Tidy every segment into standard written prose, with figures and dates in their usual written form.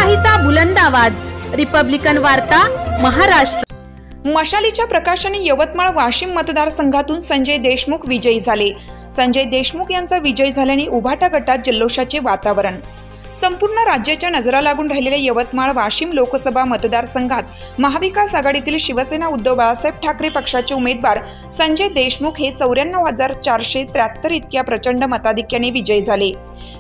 लोकशाहीचा बुलंद आवाज, रिपब्लिकन वार्ता, महाराष्ट्र। मशालीच्या प्रकाशाने यवतमाळ वाशिम मतदारसंघातून संजय देशमुख विजयी झाले। संजय देशमुख यांचा विजय झाल्याने उभाटा गटात जल्लोषाचे वातावरण। संपूर्ण राज्याच्या नजरा लागून राहिलेल्या यवतमाळ वाशिम लोकसभा मतदारसंघात महाविकास आघाडीतील शिवसेना उद्धव बाळासाहेब ठाकरे पक्षाचे उमेदवार संजय देशमुख हे 94,473 इतक्या प्रचंड मताधिक्याने विजयी झाले।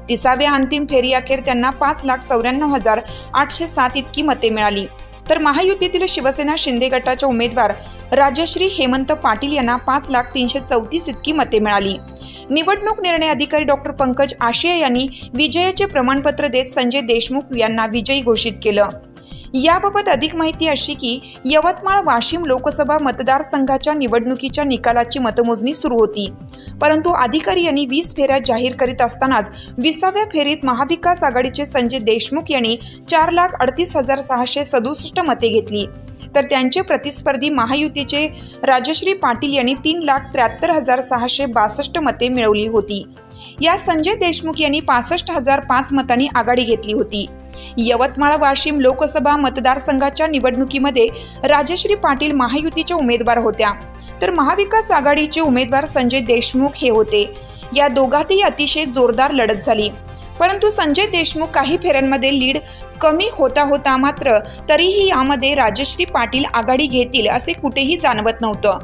30व्या अंतिम फेरीअखेर त्यांना 5,94,807 इतकी मते मिळाली। तर महायुतीतील शिवसेना शिंदे गटाच्या उमेदवार राजश्री हेमंत पाटील यांना 5,03,34 इतकी मते मिळाली। निवडणूक निर्णय अधिकारी डॉक्टर पंकज आशिया यांनी विजयाचे प्रमाणपत्र देत संजय देशमुख यांना विजयी घोषित केलं। याबाबत अधिक माहिती अशी की यवतमाळ वाशिम लोकसभा मतदारसंघाच्या निवडणुकीच्या निकालाची मतमोजणी सुरू होती, परंतु अधिकारी यांनी 20 फेऱ्या जाहीर करीत असतानाच 20व्या फेरीत महाविकास आघाडीचे संजय देशमुख यांनी 4,38,667 मते घेतली, तर त्यांचे प्रतिस्पर्धी महायुतीचे राजश्री पाटील यांनी 3,73,662 मते मिळवली होती। या संजय देशमुख यांनी 65,005 मतांनी आघाडी घेतली होती। यवतमाळ वाशिम लोकसभा मतदारसंघाच्या निवडणुकीमध्ये राजश्री पाटील महायुतीच्या उमेदवार होत्या, तर महाविकास आघाडीचे उमेदवार संजय देशमुख हे होते। या दोघातही अतिशय जोरदार लढत झाली, परंतु संजय देशमुख काही फेऱ्यांमध्ये लीड कमी होता मात्र तरीही यामध्ये राजश्री पाटील आघाडी घेतील असे कुठेही जाणवत नव्हतं।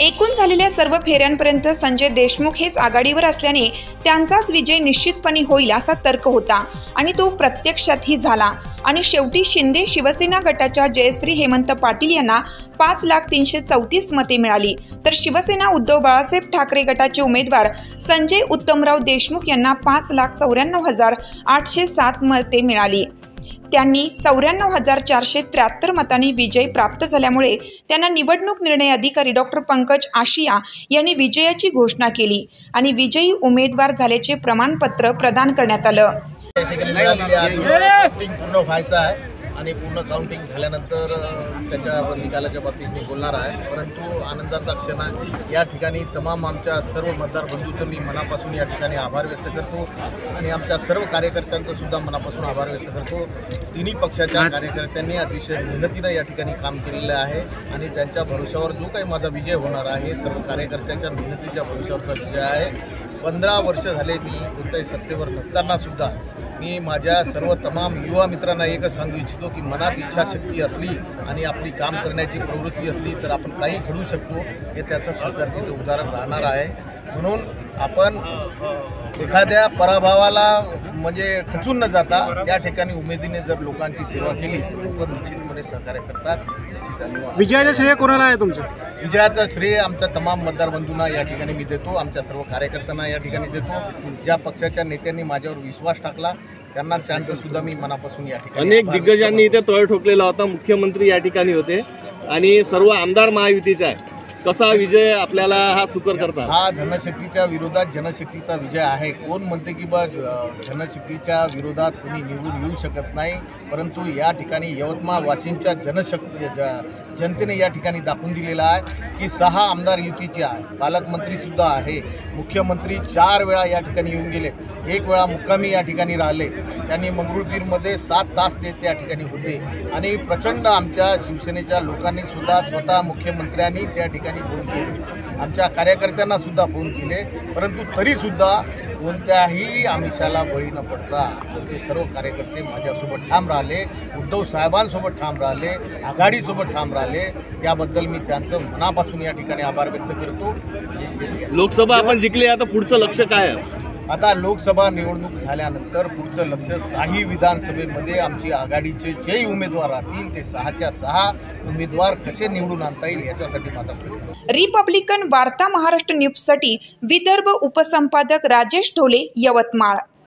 एकूण झालेल्या सर्व फेऱ्यांपर्यंत संजय देशमुख हेच आघाडीवर असल्याने त्यांचाच विजय निश्चितपणे होईल असा तर्क होता आणि तो प्रत्यक्षातही झाला। आणि शेवटी शिंदे शिवसेना गटाच्या जयश्री हेमंत पाटील यांना 5,03,34 मते मिळाली, तर शिवसेना उद्धव बाळासाहेब ठाकरे गटाचे उमेदवार संजय उत्तमराव देशमुख यांना 5,94,807 मते मिळाली। त्यांनी 94,473 मतांनी विजय प्राप्त झाल्यामुळे त्यांना निवडणूक निर्णय अधिकारी डॉक्टर पंकज आशिया यांनी विजयाची घोषणा केली आणि विजयी उमेदवार झाल्याचे प्रमाणपत्र प्रदान करण्यात आलं। पूर्ण व्हायचं आहे आणि पूर्ण काउंटिंग झाल्यानंतर त्याच्या निकालाच्या बाबतीत मी बोलणार आहे, परंतु आनंदाचा क्षण आहे। या ठिकाणी तमाम आमच्या सर्व मतदार बंधूंचं मी मनापासून या ठिकाणी आभार व्यक्त करतो आणि आमच्या सर्व कार्यकर्त्यांचं सुद्धा मनापासून आभार व्यक्त करतो। तिन्ही पक्षाच्या कार्यकर्त्यांनी अतिशय मेहनतीनं या ठिकाणी काम केलेलं आहे आणि त्यांच्या भरोशावर जो काही माझा विजय होणार आहे, सर्व कार्यकर्त्यांच्या मेहनतीच्या भरोशावरचा विजय आहे। 15 वर्ष झाले मी कोणत्याही सत्तेवर नसताना सुद्धा मी माझ्या सर्व तमाम युवा मित्रांना एकच सांगू इच्छितो की मनात इच्छाशक्ती असली आणि आपली काम करण्याची प्रवृत्ती असली तर आपण काही घडू शकतो, हे त्याचं खासदारकीचं उदाहरण राहणार आहे। म्हणून आपण एखाद्या पराभवाला म्हणजे खचून न जाता त्या ठिकाणी उमेदीने जर लोकांची सेवा केली तर लोक निश्चितपणे सहकार्य करतात। विजयाचं श्रेय कोणाला आहे तुमचं? विजयाचं श्रेय आमच्या तमाम मतदार बंधूंना या ठिकाणी मी देतो, आमच्या सर्व कार्यकर्त्यांना या ठिकाणी देतो। ज्या पक्षाच्या नेत्यांनी माझ्यावर विश्वास टाकला त्यांना त्यांचं सुद्धा मी मनापासून या ठिकाणी अनेक दिग्गजांनी इथे तोल ठोकलेला होता, मुख्यमंत्री या ठिकाणी होते आणि सर्व आमदार महायुतीचे आहे। कसा विजय आपल्याला हा सुकर करता? हा धनशक्तीच्या विरोधात जनशक्तीचा विजय आहे। कोण म्हणते की बा जनशक्तीच्या विरोधात कोणी निवडून येऊ शकत नाही, परंतु या ठिकाणी यवतमाळ वाशिमच्या जनतेने या ठिकाणी दाखवून दिलेला आहे की 6 आमदार युतीचे आहे, पालकमंत्रीसुद्धा आहे, मुख्यमंत्री 4 वेळा या ठिकाणी येऊन गेले, 1 वेळा मुक्कामी या ठिकाणी राहिले, त्यांनी मंगरुळपीरमध्ये 7 तास ते त्या ठिकाणी होते आणि प्रचंड आमच्या शिवसेनेच्या लोकांनी सुद्धा स्वतः मुख्यमंत्र्यांनी त्या ठिकाणी फोन केले, आमच्या कार्यकर्त्यांना सुद्धा फोन केले, परंतु तरीसुद्धा कोणत्याही आमिषाला बळी न पडता आमचे सर्व कार्यकर्ते माझ्यासोबत ठाम राहिले, उद्धव साहेबांसोबत ठाम राहिले, आघाडीसोबत ठाम राहिले। त्याबद्दल मी त्यांचं मनापासून या ठिकाणी आभार व्यक्त करतो। लोकसभा आपण जिंकली, आता पुढचं लक्ष काय आहे? आता लोकसभा निवडणूक झाल्यानंतर पुढचं लक्ष 6 विधानसभेमध्ये आमची आघाडीचे जे उमेदवार राहतील ते 6च्या 6 उमेदवार कसे निवडून आणता येईल याच्यासाठी माझा प्रयत्न। रिपब्लिकन वार्ता महाराष्ट्र न्यूजसाठी विदर्भ उपसंपादक राजेश ढोले, यवतमाळ।